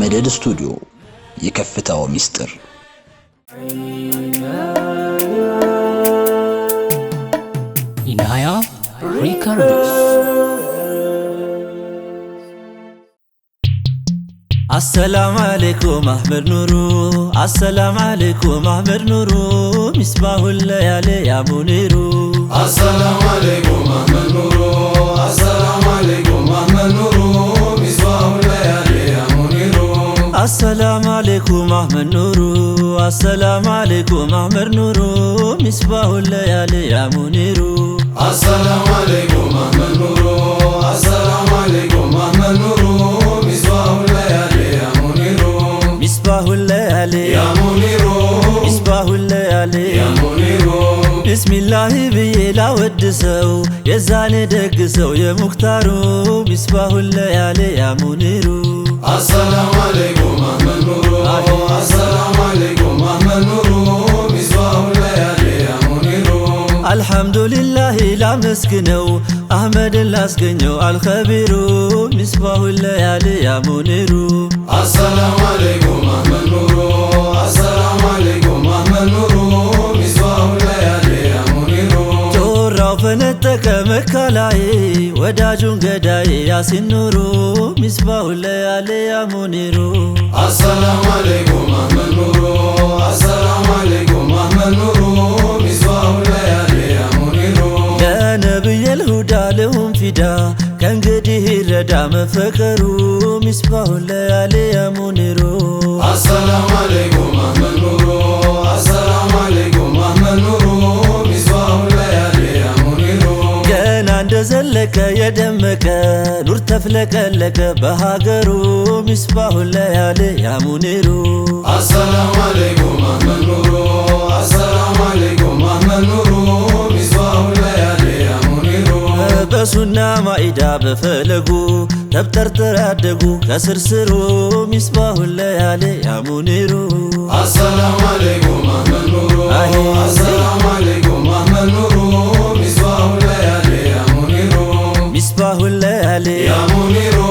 መደድ ስቱዲዮ የከፍታው ሚስጥር ኢናያ ሪከርድስ السلام عليكم أحمد نورو السلام عليكم أحمد نورو مصباح الليالي يا منيرو السلام عليكم أحمد نورو السلام عليكم أحمد نورو مصباح الليالي يا منيرو السلام عليكم أحمد نورو السلام عليكم أحمد نورو مصباح الليالي يا منيرو السلام عليكم أحمد نورو السلام عليكم أحمد نورو مصباح الليالي يا منيرو مصباح الليالي يا منيرو مصباح الليالي يا منيرو بسم الله بيلا ودسو يزاني دقسو يا مختارو مصباح الليالي يا منيرو السلام عليكم أحمد نورو السلام عليكم أحمد نورو مصباح الليالي يا منيرو الحمد لله لا مسكنو أحمد الأسكنو الخبيرو مصباح الليالي يا منيرو السلام عليكم أحمد نورو السلام عليكم أحمد نورو مصباح الليالي يا منيرو توراو فنتك مكالاي وداجون قداي ياسين نورو مصباح الليالي يا منيرو السلام عليكم أحمد نورو السلام عليكم أحمد نورو مصباح الليالي يا منيرو يا نبي الهدى لهم فدا كان قديه الردى مفكرو مصباح الليالي يا منيرو السلام عليكم أحمد نورو السلام عليكم أحمد نورو مصباح الليالي يا منيرو كان عند زلك يدمك نور تفلك لك بهاجرو مصباح الليالي يا منيرو السلام عليكم أحمد نورو السلام عليكم أحمد نورو مصباح الليالي يا منيرو بسنا مائدة بفلقو تبتر ترادقو كسرسرو مصباح الليالي يا منيرو السلام عليكم أحمد نورو السلام عليكم أحمد نورو مصباح الليالي يا منيرو مصباح الليالي يا منيرو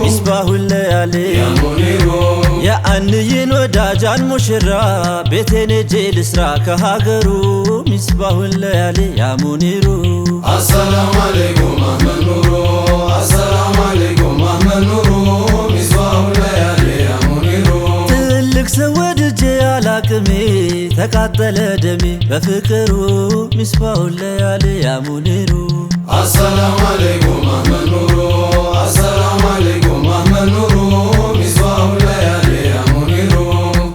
مصباح الليالي يا منيرو يا أنيين وداجان مشرا بيتين جيل سراك هاجرو مصباح الليالي يا منيرو السلام عليكم أحمد نورو السلام عليكم أحمد نورو مصباح الليالي يا منيرو تلك سود جيال كمي تقاتل دمي بفكرو مصباح الليالي يا منيرو السلام عليكم أحمد نورو السلام عليكم أحمد نورو مصباح الليالي يا منيرو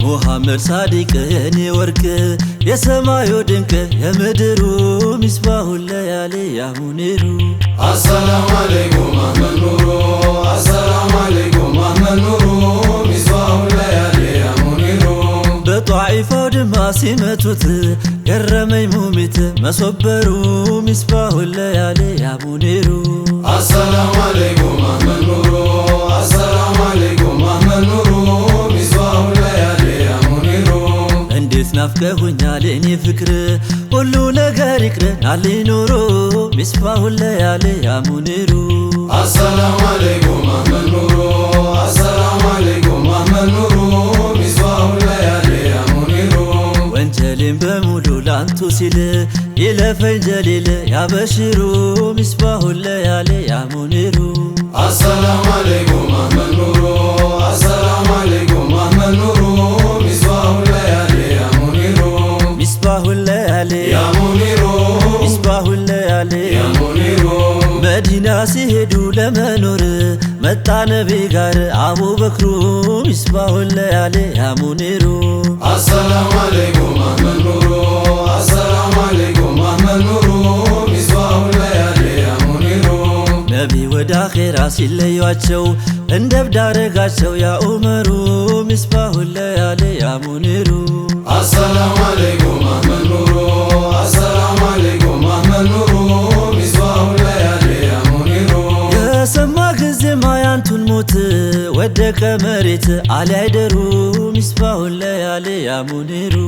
محمد صادق يني ورك يا سمايو دنك يا مدرو مصباح الليالي يا منيرو السلام عليكم أحمد نورو السلام عليكم أحمد نورو مصباح الليالي يا منيرو بطعيف ودما سمتوت كرمي موميت مسبرو مصباح الليالي يا منيرو السلام عليكم أحمد نورو السلام عليكم أحمد نورو مصباح الليالي يا منيرو እንዴት ናፍቀሁኛል እኔ ፍቅር ሁሉ ነገር ይቅረናል ኑሮ مصباح الليالي يا منيرو السلام عليكم أحمد نورو السلام عليكم أحمد نورو مصباح الليالي يا منيرو ወንጀሌን በሙሉ ላንቱ ሲል ይለፈኝ ጀሊል ያበሽሩ مصباح الليالي يا منيرو السلام عليكم أحمد نورو السلام عليكم أحمد نورو مصباح الليالي يا منيرو مصباح الليالي يا منيرو مصباح الليالي يا منيرو መዲና ሲሄዱ ለመኖር መጣ ነቢ ጋር አቡበክሩ مصباح الليالي يا منيرو السلام عليكم أحمد نورو السلام عليكم أحمد نورو مصباح الليالي يا منيرو ነቢ ወደ አኼራ ሲለዩአቸው እንደ እብድ አረጋቸው ያ ዑመሩ مصباح الليالي يا منيرو السلام عليكم أحمد نورو السلام عليكم أحمد نورو مصباح الليالي يا منيرو የሰማ ጊዜ ማያንቱን ሞት ወደቀ መሬት አልያይደሩ مصباح الليالي يا منيرو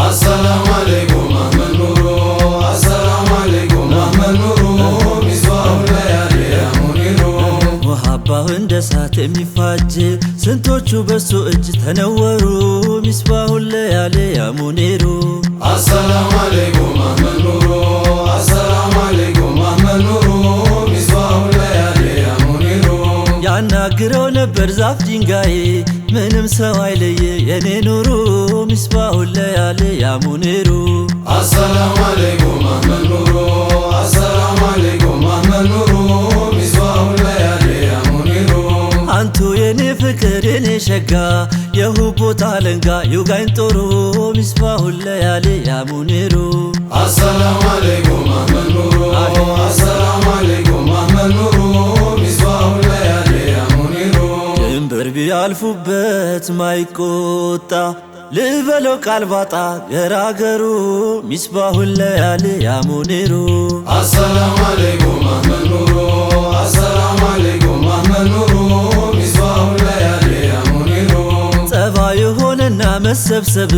السلام عليكم أحمد نورو السلام عليكم أحمد نورو مصباح الليالي يا منيرو محبة እንደ እንደሳት የሚፋጅ ስንቶቹ በሱ እጅ ተነወሩ ሚስባሁል ለያሊ ያ ሙኒሩ አሰላሙ አለይኩም አህመድ ኑሩ አሰላሙ አለይኩም አህመድ ኑሩ ሚስባሁል ለያሊ ያ ሙኒሩ ያናግረው ነበር ዛፍ ድንጋይ ምንም ሰው አይለየ የኔ ኑሩ ሚስባሁል ለያሊ ያ ሙኒሩ አሰላሙ አለይኩም አህመድ ኑሩ አሰላሙ አለይኩም አህመድ ኑሩ ሚስባሁል ለያሊ ያ ሙኒሩ አንቱ የኔ ፍቅር የኔ ሸጋ የሁቦት አለንጋ ይውጋኝ ጦሩ ሚስባሁል ለያሊ ያ ሙኒሩ አሰላሙ አለይኩም አህመድ ኑሩ አሰላሙ አለይኩም አህመድ ኑሩ ሚስባሁል ለያሊ ያ ሙኒሩ ድንበር ቢያልፉበት ማይቆጣ ልበለው ቃል ባጣ ገራገሩ ሚስባሁል ለያሊ ያ ሙኒሩ አሰላሙ አለይኩም አህመድ ኑሩ አሰላሙ አለይኩም አህመድ ኑሩ ሚስባሁል ለያሊ ያ ሙኒሩ ጸባይ ሆነና መሰብሰብ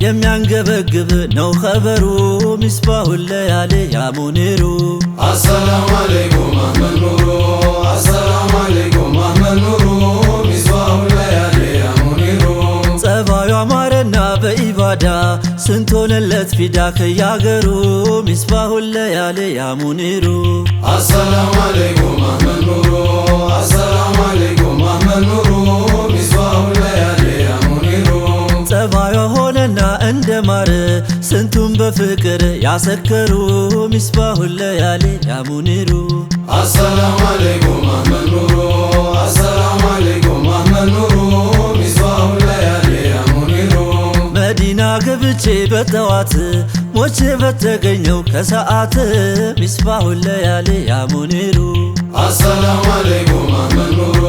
የሚያንገበግብ ነው ኸበሩ ሚስባሁል ለያሊ ያ ሙኒሩ አሰላሙ አለይኩም አህመድ ኑሩ አሰላሙ አለይኩም አህመድ ኑሩ ሚስባሁል ለያሊ ያ ሙኒሩ ጸባዩ አማረና በኢባዳ ስንት ሆነለት ፊዳ ከያገሩ ሚስባሁል ለያሊ ያ ሙኒሩ አሰላሙ አለይኩም አህመድ ኑሩ አሰላሙ አለይኩም አህመድ ኑሩ ሚስባሁል ለያሊ ያ ሙኒሩ ጸባዩ ሆነና እንደ ማር ስንቱን በፍቅር ያሰከሩ ሚስባሁል ለያሊ ያ ሙኒሩ አሰላሙ አለይኩም አህመድ ኑሩ አሰላሙ አለይኩም አህመድ ኑሩ ሚስባሁል ለያሊ ያ ሙኒሩ መዲና ገብቼ በጠዋት ሞቼ በተገኘው ከሰዓት ሚስባሁል ለያሊ ያ ሙኒሩ አሰላሙ አለይኩም አህመድ ኑሩ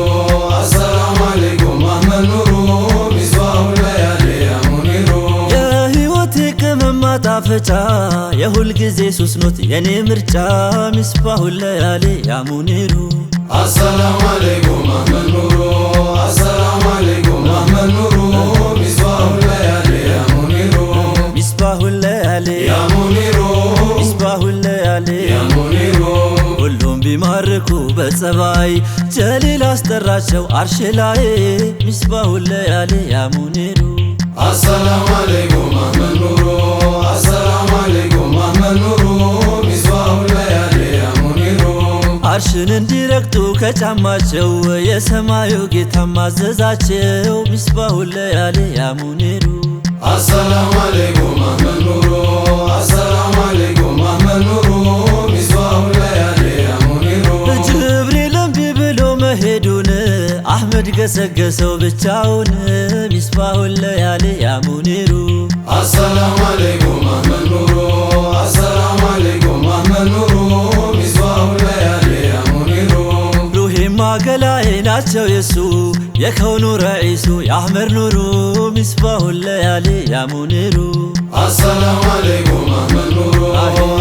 አሰላሙ አለይኩም አህመድ ኑሩ ሚስባሁል ለያሊ ያ ሙኒሩ የህይወቴ ቅመም ማጣፈጫ የሁል ጊዜ ሱስ ኖት የኔ ምርጫ ሚስባሁል ለያሊ ያ ሙኒሩ አሰላሙ አለይኩም አህመድ ኑሩ አሰላሙ አለይኩም አህመድ ኑሩ ሚስባሁል ለያሊ ያ ሙኒሩ ሚስባሁል ለያሊ ያ ሙኒሩ ሚስባሁል ለያሊ ያ ሙኒሩ ሁሉም ቢማርኩ በጸባይ ጀሊል አስጠራቸው አርሽ ላይ ሚስባሁል ለያሊ ያ ሙኒሩ አሰላሙ አለይኩም አህመድ ኑሩ አሰላሙ አለይኩም አህመድ ኑሩ ሚስባሁል ለያሊ ያ ሙኒሩ አርሽን እንዲረግጡ ከጫማቸው የሰማዩ ጌታ ማዘዛቸው ሚስባሁል ለያሊ ያ ሙኒሩ አሰላሙ አለይኩም አህመድ ኑሩ አሰላሙ አለይኩም አህመድ ኑሩ ሚስባሁል ለያሊ ያ ሙኒሩ ጅብሪል እምቢ ብሎ መሄዱን አህመድ ገሰገሰው ብቻውን ሚስባሁል ለያሊ ያ ሙኒሩ አሰላሙ አለይኩም አህመድ ኑሩ አሰላሙ አለይኩም አህመድ ኑሩ ሚስባሁል ለያሊ ያ ሙኒሩ ሩሄማ ገላዬ ናቸው የሱ የከውኑ ረዒሱ የአህመድ ኑሩ ሚስባሁል ለያሊ ያ ሙኒሩ አሰላሙ አለይኩም አህመድ ኑሩ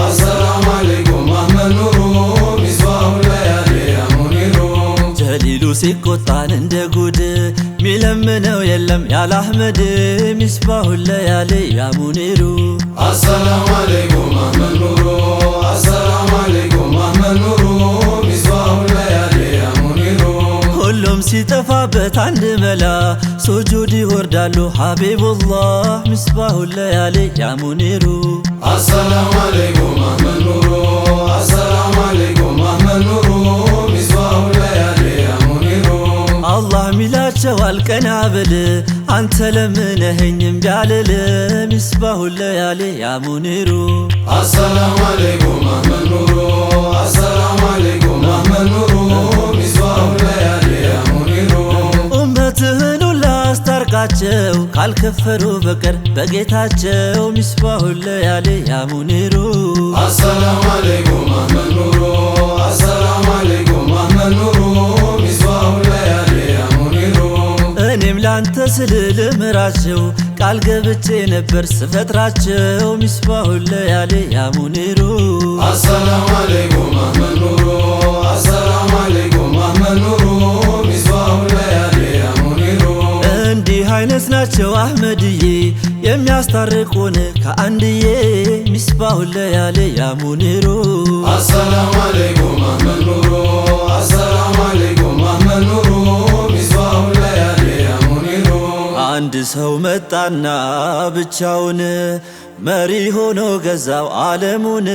አሰላሙ አለይኩም አህመድ ኑሩ ሚስባሁል ለያሊ ያ ሙኒሩ ጀሊሉ ሲቆጣን እንደ ጉድ ሚለምነው የለም ያለ አህመድ ሚስባሁል ለያሊ ያ ሙኒሩ አሰላሙ አለይኩም አህመድ ኑሩ አሰላሙ አለይኩም አህመድ ኑሩ ሚስባሁል ለያሊ ያ ሙኒሩ ሁሉም ሲጠፋበት አንድ መላ ሱጁድ ይወርዳሉ ሐቢቡላህ ሚስባሁል ለያሊ ያ ሙኒሩ አሰላሙ አለይኩም አህመድ ኑሩ አሰላሙ አለይኩም አህመድ ኑሩ ሚስባሁል ለያሊ ያ ሙኒሩ አላህ ሚላቸዋል ቀና ብል አንተ ለምነኸኝ እምቢ አልል ሚስባሁል ለያሊ ያ ሙኒሩ አሰላሙ አለይኩም አህመድ ኑሩ አሰላሙ አለይኩም አህመድ ኑሩ ሚስባሁል ለያሊ ያ ሙኒሩ ኡመትህን ሁላ አስታርቃቸው ካልከፈሩ በቀር በጌታቸው ሚስባሁል ለያሊ ያ ሙኒሩ አሰላሙ አለይኩም አህመድ ኑሩ አሰላሙ አለይኩም አህመድ ኑሩ ሚስባሁል ለያሊ ያ ሙኒሩ እኔም ላንተ ስል ልምራቸው ቃል ገብቼ ነበር ስፈጥራቸው ሚስባሁል ለያሊ ያ ሙኒሩ አሰላሙ አለይኩም አህመድ ኑሩ አሰላሙ አለይኩም አህመድ ኑሩ ሚስባሁል ለያሊ ያ ሙኒሩ እንዲህ አይነት ናቸው አህመድዬ የሚያስታርቁን ከአንድዬ ሚስባሁል ለያሊ ያ ሙኒሩ አሰላሙ አለይኩም አህመድ ኑሩ አሰላሙ አለይኩም አህመድ ኑሩ አንድ ሰው መጣና ብቻውን መሪ ሆኖ ገዛው ዓለሙን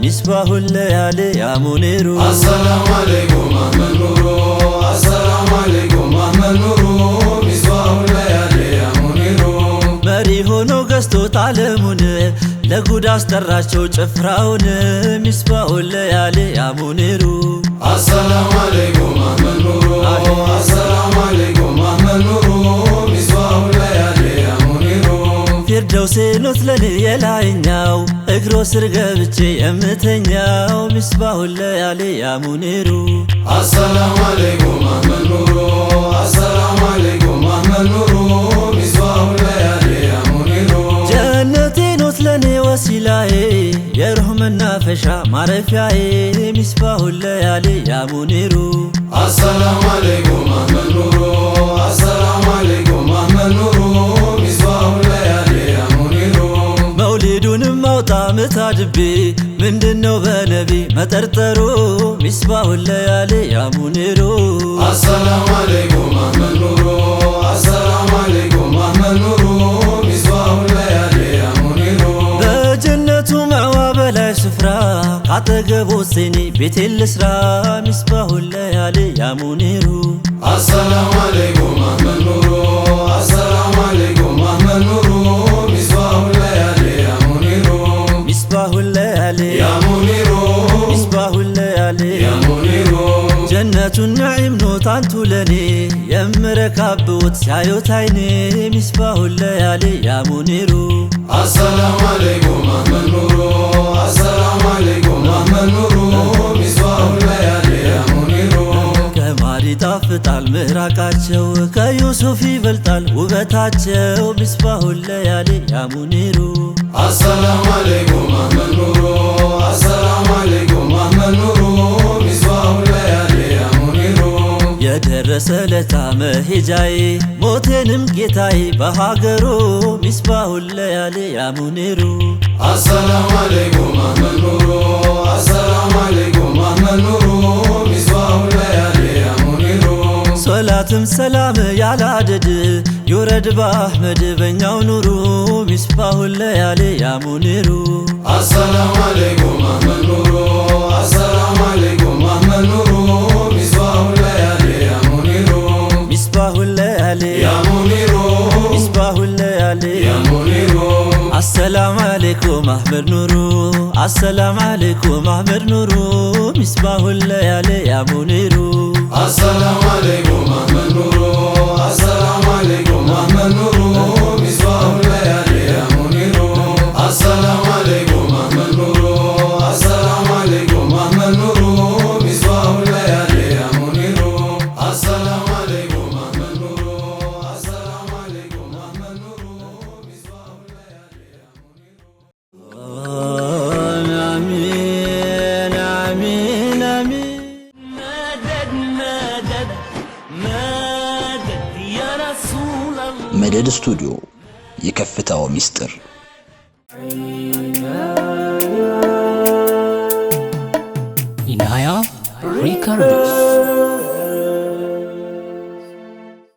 ሚስባሁል ለያሊ ያ ሙኒሩ አሰላሙ አለይኩም አህመድ ኑሩ አሰላሙ አለይኩም አህመድ ኑሩ ሚስባሁል ለያሊ ያ ሙኒሩ መሪ ሆኖ ገዝቶት ዓለሙን ለጉድ አስጠራቸው ጭፍራውን ሚስባሁል ለያሊ ያ ሙኒሩ አሰላሙ አለይኩም አህመድ ኑሩ አሰላሙ አለይኩም አህመድ ኑሩ ሚስባሁል ለያሊ ያ ሙኒሩ ፊርደውስ ኖት ለኔ የላይኛው እግሮ ስር ገብቼ የምተኛው ሚስባሁል ለያሊ ያ ሙኒሩ አሰላሙ አለይኩም አህመድ ኑሩ አሰላሙ አለይኩም አህመድ ኑሩ ሚስባሁል ለያሊ ያ ሙኒሩ ጀነቴ ኖት ለኔ ወሲላዬ የሩህ መናፈሻ ማረፊያዬ ሚስባሁል ለያሊ ያ ሙኒሩ አሰላሙ አለይኩም አህመድ ኑሩ አሰላሙ አለይኩም አህመድ ኑሩ ሚስባሁል ለያሊ ያ ሙኒሩ መውሊዱንም ማውጣ ምታድቤ ምንድነው በነቢ መጠርጠሩ ሚስባሁል ለያሊ ያ ሙኒሩ አሰላሙ አለይኩም አህመድ ኑሩ አሰላሙ አለይኩም አህመድ ኑሩ ሚስባሁል ለያሊ ያ ሙኒሩ በጀነቱ መዕዋ በላይ ስፍራ ካጠገቡ ሴኒ ቤቴን ልስራ ሚስባሁል ለያሊ ያ ሙኒሩ አሰላሙ አለይኩም አህመድ ኑሩ አሰላሙ አለይኩም አህመድ ኑሩ ሚስባሁል ለያሊ ያ ሙኒሩ ሚስባሁል ለያሊ ያ ሙኒሩ ሚስባሁል ለያሊ ያ ሙኒሩ ጀነቱን ነዒም ኖት አንቱ ለኔ የምረካብዎት ሲያዩት አይኔ ሚስባሁል ለያሊ ያ ሙኒሩ አሰላሙ አለይኩም አህመድ ኑሩ አሰላሙ አለይኩም አህመድ ኑሩ ሚስባሁል ለያሊ ያ ሙኒሩ ከማር ይጣፍጣል ምራቃቸው ከዩሱፍ ይበልጣል ውበታቸው ሚስባሁል ለያሊ ያ ሙኒሩ አሰላሙ አለይኩም አህመድ ኑሩ አሰላሙ አለይኩም አህመድ ኑሩ ሚስባሁል ለያሊ ያ ሙኒሩ የደረሰ ለታ መሄጃዬ ሞቴንም ጌታዬ በሀገሩ ሚስባሁል ለያሊ ያ ሙኒሩ አሰላሙ አለይኩም አህመድ ኑሩ አሰላሙ አለይኩም አህመድ ኑሩ ሚስባሁል ለያሊ ያ ሙኒሩ ሶላትም ሰላም ያላደድ ይውረድ በአሕመድ በኛው ኑሩ ሚስባሁል ለያሊ ያ ሙኒሩ አሰላሙ አለይኩም አህመድ ኑሩ አሰላሙ አለይኩም አህመድ ኑሩ ሚስባሁል ለያሊ ያ ሙኒሩ ሚስባሁል ለያሊ ያ ሙኒሩ ሚስባሁል ለያሊ ያ ሙኒሩ አሰላሙ አለይኩም አሕመድ ኑሩ አሰላሙ አለይኩም አሕመድ ኑሩ ሚስባሁል ለያሊ ያ ሙኒሩ አሰላሙ አለይኩም አህመድ ኑሩ አሰላሙ አለይኩም አህመድ ኑሩ ሚስባሁል ለያሊ ያ ሙኒሩ አሰላሙ አለይኩም አህመድ ኑሩ አሰላሙ አለይኩም አህመድ ኑሩ ሚስባሁል ለያሊ ያ ሙኒሩ አሰላሙ አለይኩም አህመድ ኑሩ አሰላሙ አለይኩም አህመድ ኑሩ ሚስባሁል ለያሊ ያ ሙኒሩ አሚን አሚን አሚን መደድ ስቱዲዮ የከፍታው ሚስጥር ኢናያ ሪካርዶስ